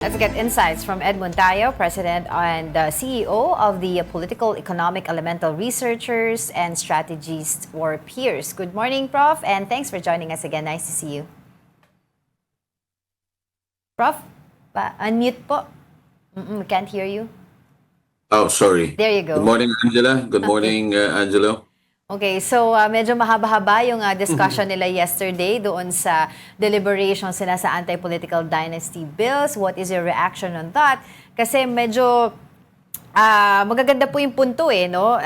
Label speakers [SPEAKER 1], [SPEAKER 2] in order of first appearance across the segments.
[SPEAKER 1] Let's get insights from Ed Montayo, President and CEO of the Political Economic Elemental Researchers and Strategists or Peers. Good morning, Prof, and thanks for joining us again. Nice to see you. Prof, unmute po. We can't hear you.
[SPEAKER 2] Oh, sorry.
[SPEAKER 1] There you go.
[SPEAKER 2] Good morning, Angela. Good morning, Angelo.
[SPEAKER 1] Okay, so medyo mahaba-haba yung discussion nila yesterday doon sa deliberations nila sa anti-political dynasty bills. What is your reaction on that? Kasi medyo magaganda po yung punto no?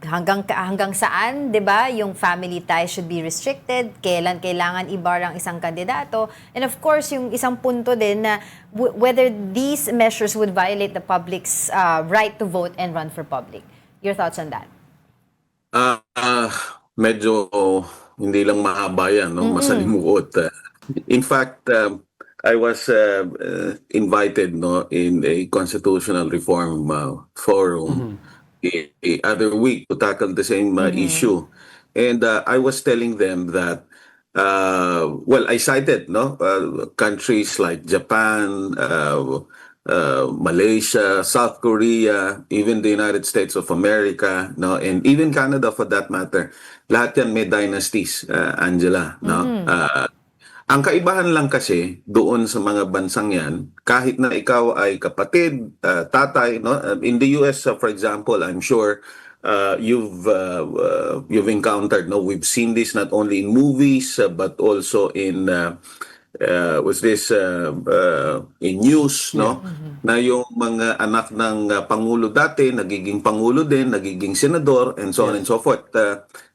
[SPEAKER 1] Hanggang saan, 'di ba? Yung family ties should be restricted, kailan kailangan ibar ang isang kandidato. And of course, yung isang punto din na whether these measures would violate the public's right to vote and run for public. Your thoughts on that?
[SPEAKER 2] Medyo hindi lang mahaba yan, no? Masalimuot. In fact, I was invited in a constitutional reform forum the other week to tackle the same issue. And I was telling them that, well, I cited countries like Japan, Malaysia, South Korea, even the United States of America, and even Canada for that matter. Lahat yan may dynasties, Angela. Ang kaibahan lang kasi doon sa mga bansang yan, kahit na ikaw ay kapatid, tatay, in the US, for example, I'm sure you've encountered, we've seen this not only in movies, but also in in news, na yung mga anak ng pangulo dati nagiging pangulo din, nagiging senador, and so on and so forth.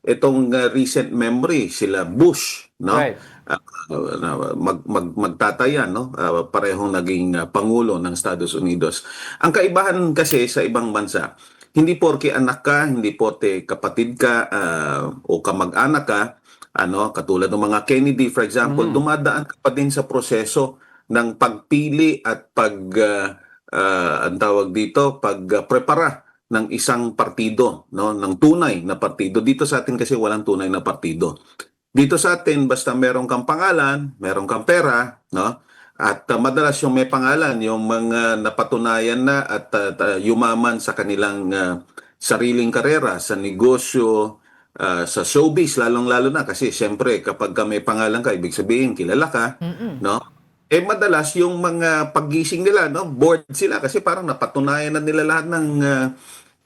[SPEAKER 2] Itong recent memory, sila Bush,
[SPEAKER 3] Right.
[SPEAKER 2] Magtatayan, parehong naging pangulo ng Estados Unidos. Ang kaibahan kasi sa ibang bansa, hindi porke anak ka, hindi porke kapatid ka o kamag-anak ka, katulad ng mga Kennedy, for example, dumadaan ka pa din sa proseso ng pagpili at ang tawag dito, pagprepara ng isang partido, ng tunay na partido. Dito sa atin kasi walang tunay na partido. Dito sa atin, basta meron kang pangalan, meron kang pera, at madalas yung may pangalan, yung mga napatunayan na at yumaman sa kanilang sariling karera, sa negosyo, sa showbiz, lalong-lalo na. Kasi siyempre, kapag may pangalan ka, ibig sabihin, kilala ka, madalas yung mga paggising nila, bored sila kasi parang napatunayan na nila lahat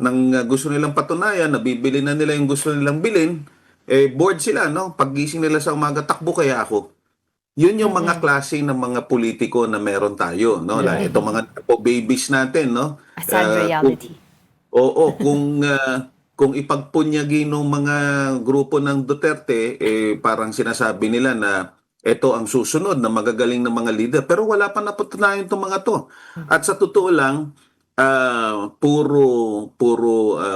[SPEAKER 2] ng gusto nilang patunayan, nabibili na nila yung gusto nilang bilhin, bored sila, paggising nila sa umaga, takbo kaya ako. Yun yung mga klase ng mga politiko na meron tayo, like itong mga babies natin,
[SPEAKER 1] A sad reality.
[SPEAKER 2] Oo, kung ipagpunyagi ng mga grupo ng Duterte, parang sinasabi nila na ito ang susunod na magagaling ng mga leader. Pero wala pa napatunayan itong mga to. At sa totoo lang, puro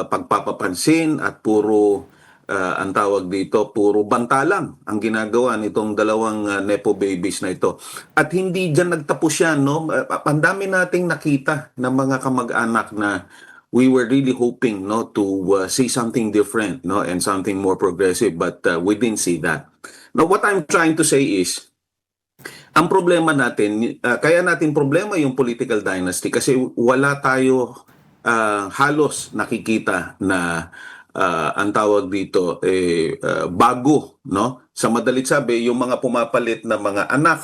[SPEAKER 2] pagpapapansin at puro ang tawag dito, puro bantalang ang ginagawa nitong dalawang Nepo babies na ito. At hindi dyan nagtapos yan, ang dami nating nakita ng mga kamag-anak na we were really hoping to see something different and something more progressive, but we didn't see that. Now, what I'm trying to say is, ang problema natin, kaya natin problema yung political dynasty kasi wala tayo halos nakikita na ang tawag dito bago, sa madalit sabi, yung mga pumapalit na mga anak,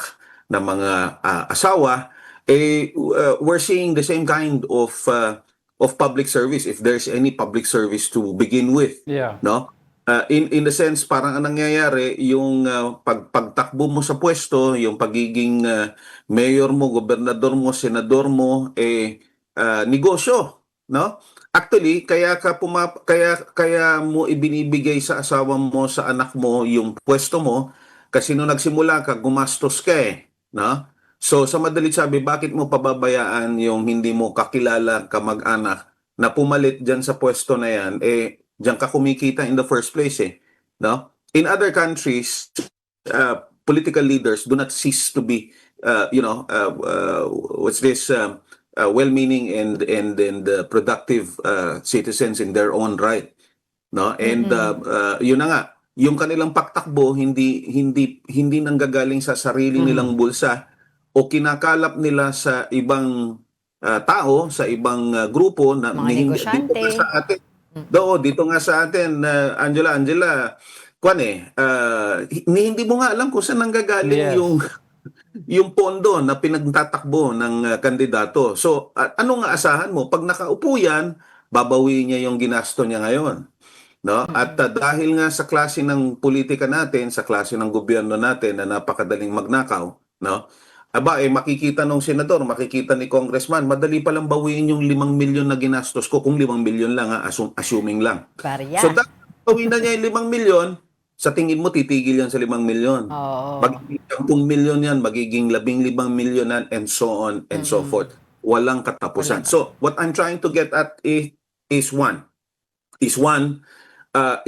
[SPEAKER 2] na mga asawa, we're seeing the same kind of public service, if there's any public service to begin with.
[SPEAKER 3] Yeah.
[SPEAKER 2] In the sense, parang ang nangyayari, yung pagtakbo mo sa pwesto, yung pagiging mayor mo, gobernador mo, senador mo, negosyo, Actually, kaya mo ibinibigay sa asawa mo, sa anak mo, yung pwesto mo, kasi nung nagsimula ka, gumastos ka So, sa madalit sabi, bakit mo pababayaan yung hindi mo kakilala, kamag-anak, na pumalit dyan sa pwesto na yan, dyan ka kumikita in the first place, In other countries, political leaders do not cease to be, well-meaning and productive citizens in their own right, And yun na nga, yung kanilang pagtakbo hindi nanggagaling sa sarili nilang bulsa o kinakalap nila sa ibang tao, sa ibang grupo na
[SPEAKER 1] Mga
[SPEAKER 2] dito
[SPEAKER 1] negosyante.
[SPEAKER 2] nga sa atin. Dito nga sa atin, Angela, hindi mo nga alam kung saan nanggagaling
[SPEAKER 3] Yes.
[SPEAKER 2] yung pondo na pinagtatakbo ng kandidato. So, ano nga asahan mo? Pag nakaupo yan, babawiin niya yung ginasto niya ngayon. No? At dahil nga sa klase ng politika natin, sa klase ng gobyerno natin na napakadaling magnakaw, no? Makikita nung senador, makikita ni congressman, madali palang bawiin yung 5 milyon na ginastos ko, kung 5 milyon lang, assuming lang.
[SPEAKER 1] Barya.
[SPEAKER 2] So, dahil bawiin na niya yung 5 milyon, sa tingin mo, titigil yan sa 5 milyon.
[SPEAKER 1] Oo.
[SPEAKER 2] Magiging 10 milyon yan, magiging 15 milyon yan, and so on and so forth. Walang katapusan. So, what I'm trying to get at is one,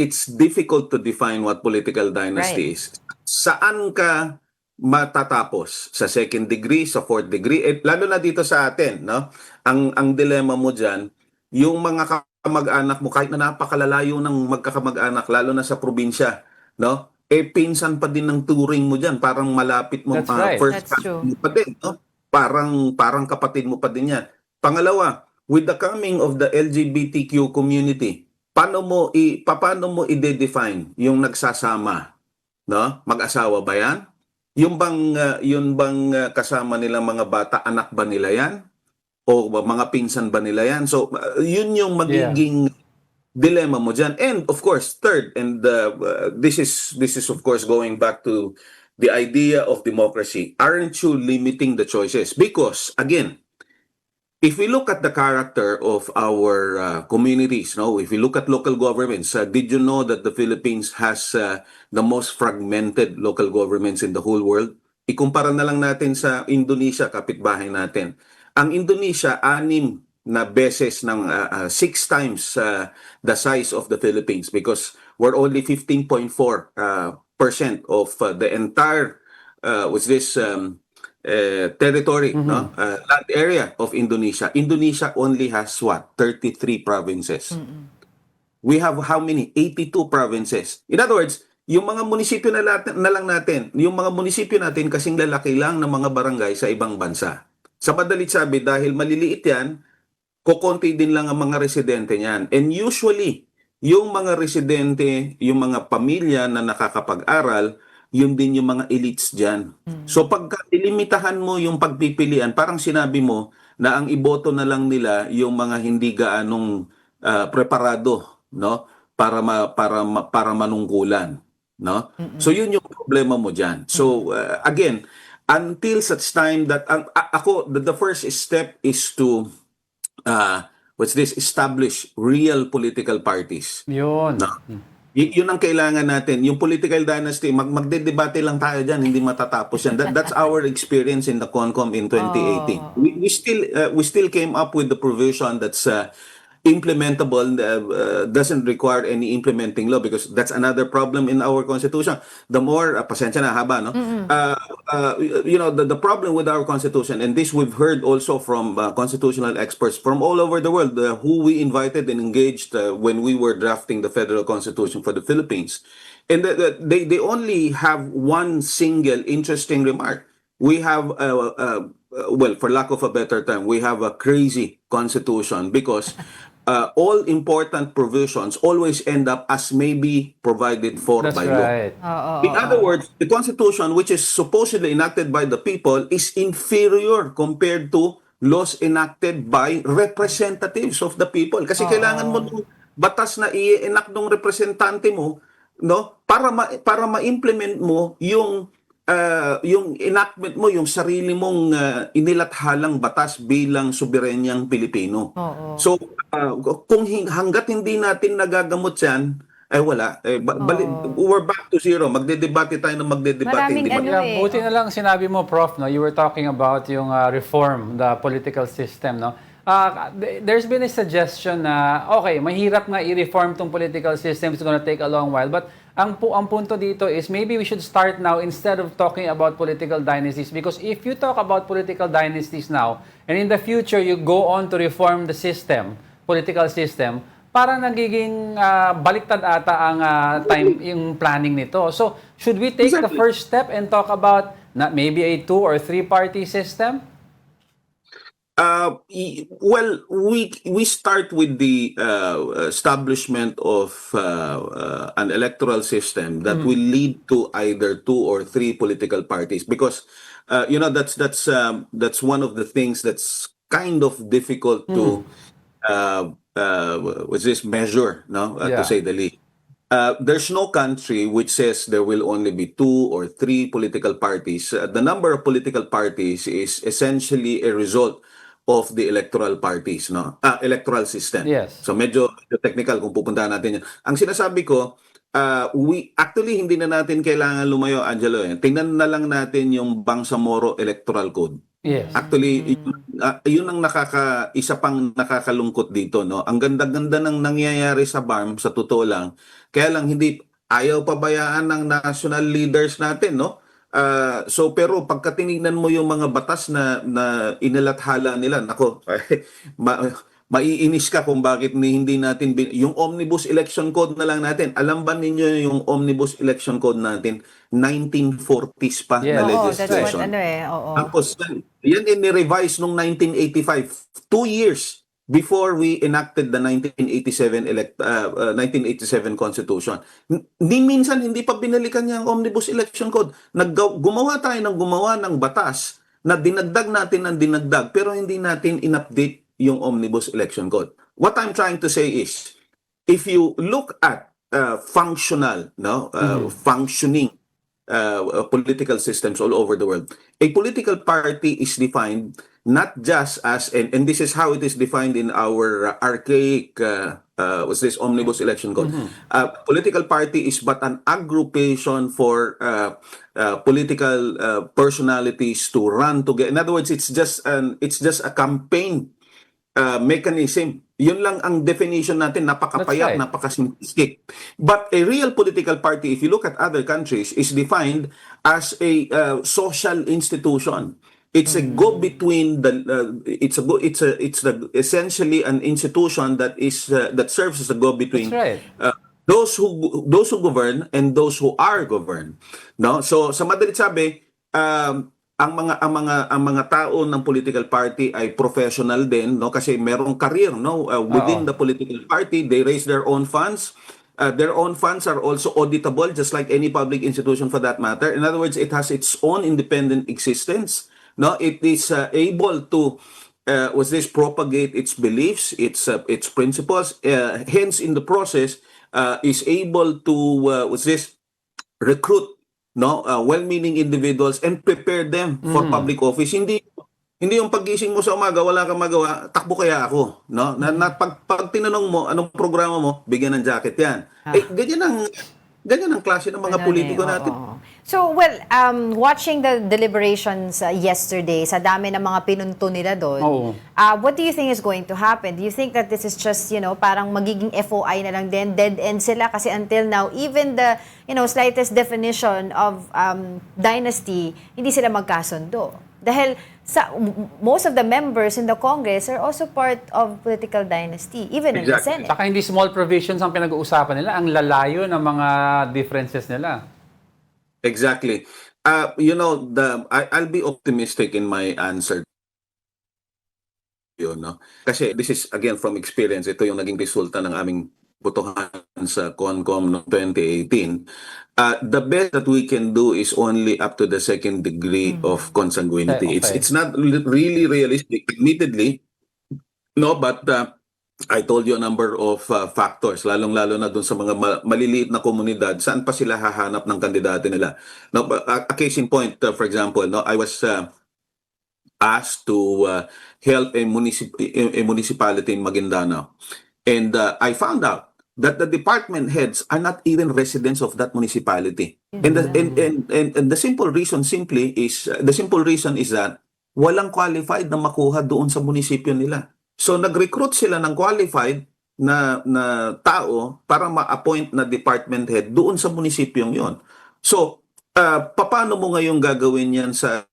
[SPEAKER 2] it's difficult to define what political dynasty is. Saan ka matatapos? Sa second degree, sa fourth degree? Lalo na dito sa atin, no? Ang dilemma mo dyan, yung mga kamag-anak mo, kahit na napakalalayo ng magkakamag-anak, lalo na sa probinsya, no? Pinsan pa din ng turing mo dyan. Parang malapit mo,
[SPEAKER 3] That's right.
[SPEAKER 2] first
[SPEAKER 1] That's true.
[SPEAKER 2] mo pa din, no? Parang kapatid mo pa din yan. Pangalawa, with the coming of the LGBTQ community, paano mo i-define yung nagsasama, no? Mag-asawa ba yan? Yung bang kasama nilang mga bata, anak ba nila yan? O mga pinsan ba nila yan? So, yun yung magiging dilemma mo dyan. And of course, third, and this is of course going back to the idea of democracy. Aren't you limiting the choices? Because, again, if we look at the character of our communities, no, if we look at local governments, did you know that the Philippines has the most fragmented local governments in the whole world? Ikumpara na lang natin sa Indonesia, kapitbahay natin. Ang Indonesia, 6 na beses ng 6 times the size of the Philippines, because we're only 15.4% of the entire territory, no? Land area of Indonesia. Indonesia only has what? 33 provinces. We have how many? 82 provinces. In other words, yung mga munisipyo na lang natin, yung mga munisipyo natin kasing lalaki lang ng mga barangay sa ibang bansa. Sa madalit sabi, dahil maliliit yan, kukonti din lang ang mga residente niyan. And usually, yung mga residente, yung mga pamilya na nakakapag-aral, yun din yung mga elites dyan. So pagka ilimitahan mo yung pagpipilian, parang sinabi mo na ang iboto na lang nila yung mga hindi gaanong preparado, no? Para manungkulan, no? So yun yung problema mo dyan. So again, until such time that the first step is to establish real political parties.
[SPEAKER 3] Yun.
[SPEAKER 2] No? Yun ang kailangan natin. Yung political dynasty, magdedebate lang tayo dyan, hindi matatapos yan. That's our experience in the CONCOM in 2018. We still came up with the provision that's implementable, doesn't require any implementing law, because that's another problem in our constitution. The more, pasensya na, haba, no? The problem with our constitution, and this we've heard also from constitutional experts from all over the world, who we invited and engaged when we were drafting the federal constitution for the Philippines. And they only have one single interesting remark. We have, for lack of a better term, we have a crazy constitution, because all important provisions always end up as maybe provided for
[SPEAKER 3] That's
[SPEAKER 2] by law.
[SPEAKER 3] right.
[SPEAKER 2] In other words, the Constitution, which is supposedly enacted by the people, is inferior compared to laws enacted by representatives of the people. Kasi kailangan mo ng batas na i-enact ng representante mo, no, para ma-implement mo yung enactment mo, yung sarili mong inilathalang batas bilang soberenyang Pilipino. So, kung hanggat hindi natin nagagamot yan, wala. We're back to zero. Magdedebate tayo ng magdedebate.
[SPEAKER 1] Maraming
[SPEAKER 2] Hindi
[SPEAKER 3] Yeah, buti na lang sinabi mo, Prof, no? You were talking about yung reform, the political system, no? There's been a suggestion na, okay, mahirap nga i-reform tong political system, it's gonna take a long while, but ang punto dito is maybe we should start now instead of talking about political dynasties, because if you talk about political dynasties now, and in the future you go on to reform the system, political system, parang nagiging baliktad ata ang time, yung planning nito. So, should we take the first step and talk about Not maybe a 2 or 3 party system?
[SPEAKER 2] Well, we start with the establishment of an electoral system that will lead to either 2 or 3 political parties, because that's one of the things that's kind of difficult to what's this measure, no, to
[SPEAKER 3] Yeah.
[SPEAKER 2] say the least. There's no country which says there will only be 2 or 3 political parties. The number of political parties is essentially a result of the electoral parties, no? Electoral system.
[SPEAKER 3] Yes.
[SPEAKER 2] So medyo technical kung pupuntahan natin yan. Ang sinasabi ko, we actually hindi na natin kailangan lumayo, Angelo. Tingnan na lang natin yung Bangsamoro Electoral Code.
[SPEAKER 3] Yes.
[SPEAKER 2] Actually, yun ang isa pang nakakalungkot dito, no? Ang ganda-ganda ng nangyayari sa BARM, sa totoo lang. Kaya lang hindi ayaw pabayaan ng national leaders natin, no? So pero pagka tinignan mo yung mga batas na inilathala nila, nako, maiinis ka kung bakit hindi natin yung Omnibus Election Code na lang natin. Alam ba ninyo yung Omnibus Election Code natin 1940s pa
[SPEAKER 3] Yeah.
[SPEAKER 2] na
[SPEAKER 1] Oo, that's
[SPEAKER 2] legislation.
[SPEAKER 1] what, oo.
[SPEAKER 2] Tapos yan in-revise nung 1985, 2 years before we enacted the 1987 Constitution. Ni minsan hindi pa binalikan niya ang Omnibus Election Code. Gumawa tayo ng batas na dinagdag natin ang dinagdag, pero hindi natin in-update yung Omnibus Election Code. What I'm trying to say is, if you look at functional, functioning political systems all over the world, a political party is defined not just as, and this is how it is defined in our archaic what's this Omnibus Election Code. Political party is but an aggregation for political personalities to run together. In other words, it's just a campaign mechanism. Yun lang ang definition natin, napakapayat,
[SPEAKER 3] That's right.
[SPEAKER 2] napakasimplistic. But a real political party, if you look at other countries, is defined as a social institution. It's a go-between essentially an institution that serves as a go-between
[SPEAKER 3] That's right.
[SPEAKER 2] those who govern and those who are governed, no? So sa madalit sabi, ang mga tao ng political party ay professional din, no, kasi merong career, no, within the political party. They raise their own funds. Their own funds are also auditable, just like any public institution for that matter. In other words, it has its own independent existence, no. It is able to propagate its beliefs, its principles, hence in the process is able to recruit, no, well-meaning individuals and prepare them for public office. Hindi yung paggising mo sa umaga wala kang magawa, takbo kaya ako, no? Pag tinanong mo anong programa mo, bigyan ng jacket 'yan. Ganyan ang klase ng mga politiko natin.
[SPEAKER 1] Oo. So, well, watching the deliberations yesterday, sa dami ng mga pinunto nila doon,
[SPEAKER 3] Oo.
[SPEAKER 1] what do you think is going to happen? Do you think that this is just, parang magiging FOI na lang din, dead end sila? Kasi until now, even the, slightest definition of dynasty, hindi sila magkasundo. Dahil most of the members in the Congress are also part of political dynasty, even in the
[SPEAKER 2] Exactly.
[SPEAKER 1] Senate.
[SPEAKER 3] Saka hindi small provisions ang pinag-uusapan nila, ang lalayo ng mga differences nila.
[SPEAKER 2] Exactly. I'll be optimistic in my answer. No? Kasi this is again from experience. Ito yung naging resulta ng aming botohan sa CONCOM noong 2018. The best that we can do is only up to the second degree of consanguinity.
[SPEAKER 3] Okay.
[SPEAKER 2] It's not really realistic, admittedly, no, but I told you a number of factors, lalong-lalo na dun sa mga maliliit na komunidad, saan pa sila hahanap ng kandidato nila. No, a case in point, for example, no, I was asked to help a municipality in Maguindanao. And I found out that the department heads are not even residents of that municipality. And the simple reason is that walang qualified na makuha doon sa munisipyo nila. So nag-recruit sila ng qualified na tao para ma-appoint na department head doon sa munisipyong 'yon. So paano mo ngayon gagawin 'yan sa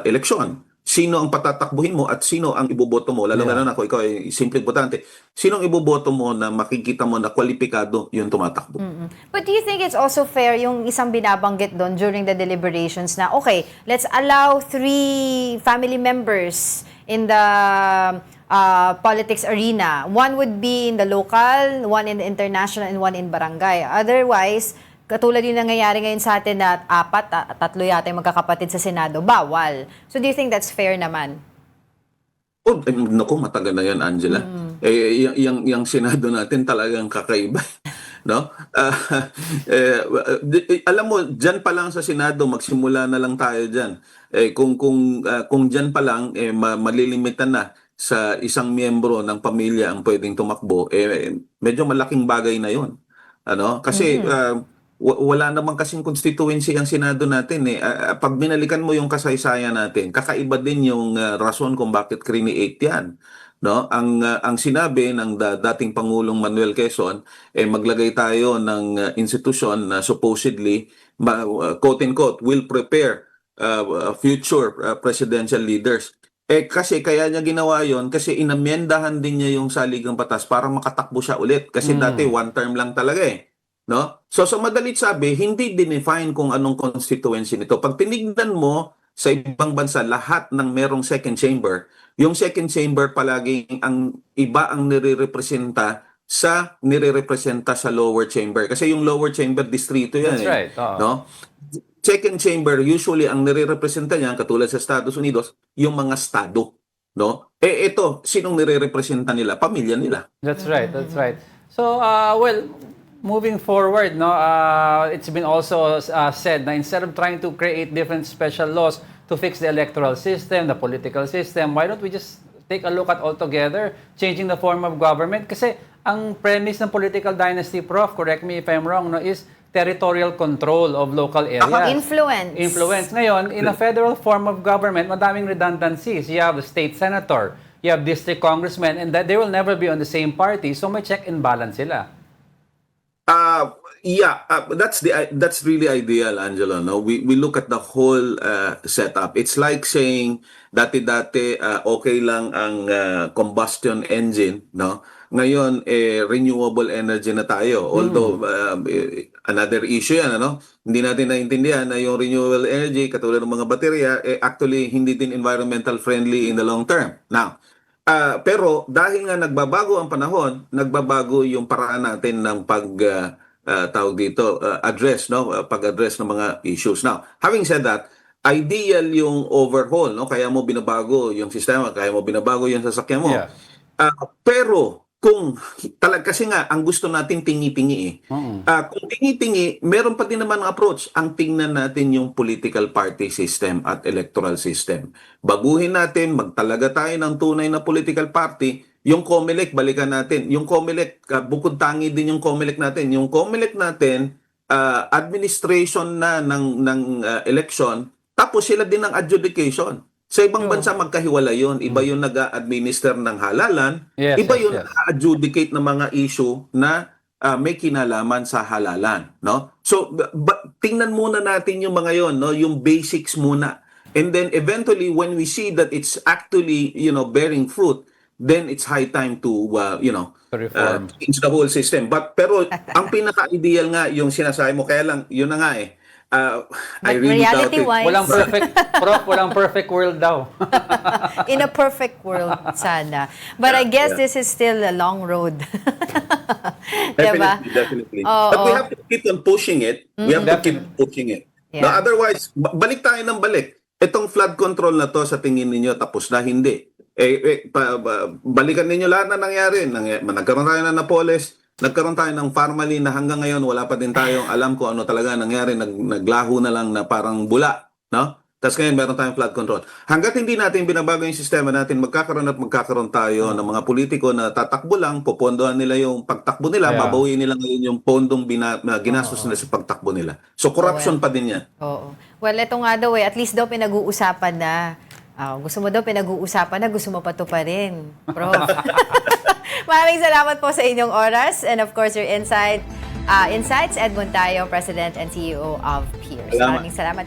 [SPEAKER 2] eleksyon? sino ang patatakbuhin mo at sino ang iboboto mo. Lalo-lalo na kung ikaw ay simple botante. Sino ang iboboto mo na makikita mo na kwalipikado yung tumatakbo?
[SPEAKER 1] But do you think it's also fair yung isang binabanggit doon during the deliberations na, okay, let's allow 3 family members in the politics arena. One would be in the local, one in the international, and one in barangay. Otherwise, katulad yung nangyayari ngayon sa atin na 4, 3 yata yung magkakapatid sa Senado, bawal. So do you think that's fair naman?
[SPEAKER 2] Oh, naku, matagal na yan, Angela. Yung Senado natin talagang kakaiba. No? Alam mo, dyan pa lang sa Senado, magsimula na lang tayo dyan. Kung dyan pa lang, malilimitan na sa isang miyembro ng pamilya ang pwedeng tumakbo, medyo malaking bagay na yon. Ano? Kasi wala namang kasing constituency ang Senado natin eh. Pag binalikan mo yung kasaysayan natin, kakaiba din yung rason kung bakit create yan. No? Ang sinabi ng dating Pangulong Manuel Quezon, maglagay tayo ng institution na supposedly, quote-unquote, will prepare future presidential leaders. Kasi kaya niya ginawa yon kasi inamyendahan din niya yung saligang batas para makatakbo siya ulit. Kasi dati one term lang talaga eh. No? So sa madalit sabi, hindi dinefine kung anong constituency nito. Pag tinignan mo sa ibang bansa, lahat ng merong second chamber, yung second chamber palaging ang iba ang nire-representa sa lower chamber. Kasi yung lower chamber, distrito yan.
[SPEAKER 3] That's right.
[SPEAKER 2] No? Second chamber, usually ang nire-representa niyan, katulad sa Estados Unidos, yung mga estado. No? Ito, sinong nire-representa nila? Pamilya nila.
[SPEAKER 3] That's right. That's right. So, moving forward, no, it's been also said na instead of trying to create different special laws to fix the electoral system, the political system, why don't we just take a look at altogether changing the form of government? Kasi ang premise ng political dynasty, Prof, correct me if I'm wrong, no, is territorial control of local areas. Influence. Ngayon, in a federal form of government, madaming redundancies. You have a state senator, you have district congressmen, and that they will never be on the same party, so may check and balance sila.
[SPEAKER 2] That's really ideal, Angelo. No, we look at the whole setup. It's like saying dati okay lang ang combustion engine, no? Ngayon renewable energy na tayo. Although another issue yan, ano? Hindi natin naintindihan na yung renewable energy katulad ng mga baterya actually hindi din environmental friendly in the long term. Now, pero dahil nga nagbabago ang panahon, nagbabago yung paraan natin ng tawag dito, address, no? Pag-address ng mga issues. Now, having said that, ideal yung overhaul, no? Kaya mo binabago yung sistema, kaya mo binabago yung sasakyan mo.
[SPEAKER 3] Yeah.
[SPEAKER 2] Pero kung kasi nga ang gusto natin tingi-tingi eh. Kung tingi-tingi, meron pa din naman ang approach. Ang tingnan natin yung political party system at electoral system. Baguhin natin, magtalaga tayo ng tunay na political party. Yung COMELEC, balikan natin. Yung COMELEC, bukod tangi din yung COMELEC natin. Yung COMELEC natin, administration na ng election, tapos sila din ng adjudication. Sa ibang bansa magkahiwalay yun. Iba yung nag-administer ng halalan, iba yung nag-adjudicate ng mga issue na may kinalaman sa halalan, no? So tingnan muna natin yung mga yon, no, yung basics muna. And then eventually when we see that it's actually, bearing fruit, then it's high time to
[SPEAKER 3] reform.
[SPEAKER 2] Change the whole system. Pero ang pinaka-ideal nga yung sinasabi mo, kaya lang yun na nga eh. I really doubt it.
[SPEAKER 3] Walang perfect, Prof, walang perfect world daw.
[SPEAKER 1] In a perfect world, sana. But I guess this is still a long road.
[SPEAKER 2] Definitely. But we have to keep on pushing it. We have to keep pushing it.
[SPEAKER 1] Yeah.
[SPEAKER 2] No, otherwise, balik tayo ng balik. Itong flood control na to, sa tingin ninyo, tapos na hindi. Balikan ninyo lahat na nangyari. Nagkaroon tayo ng Napoles, nagkaroon tayo ng Parmalee na hanggang ngayon wala pa din tayong alam kung ano talaga nangyari. Naglaho na lang na parang bula, no? Tapos ngayon meron tayong flood control. Hanggat hindi natin binabago yung sistema natin, magkakaroon tayo ng mga politiko na tatakbo lang, popondohan nila yung pagtakbo nila, babawiin nila ngayon yung pondong ginastos nila sa pagtakbo nila. So corruption pa din yan.
[SPEAKER 1] Oo. Well, ito nga daw at least daw pinag-uusapan na. Gusto mo daw pinag-uusapan na, gusto mo pa to pa rin. Prof. Maraming salamat po sa inyong oras and of course your insights. Edmund Tayo, President and CEO of Peers. Maraming salamat.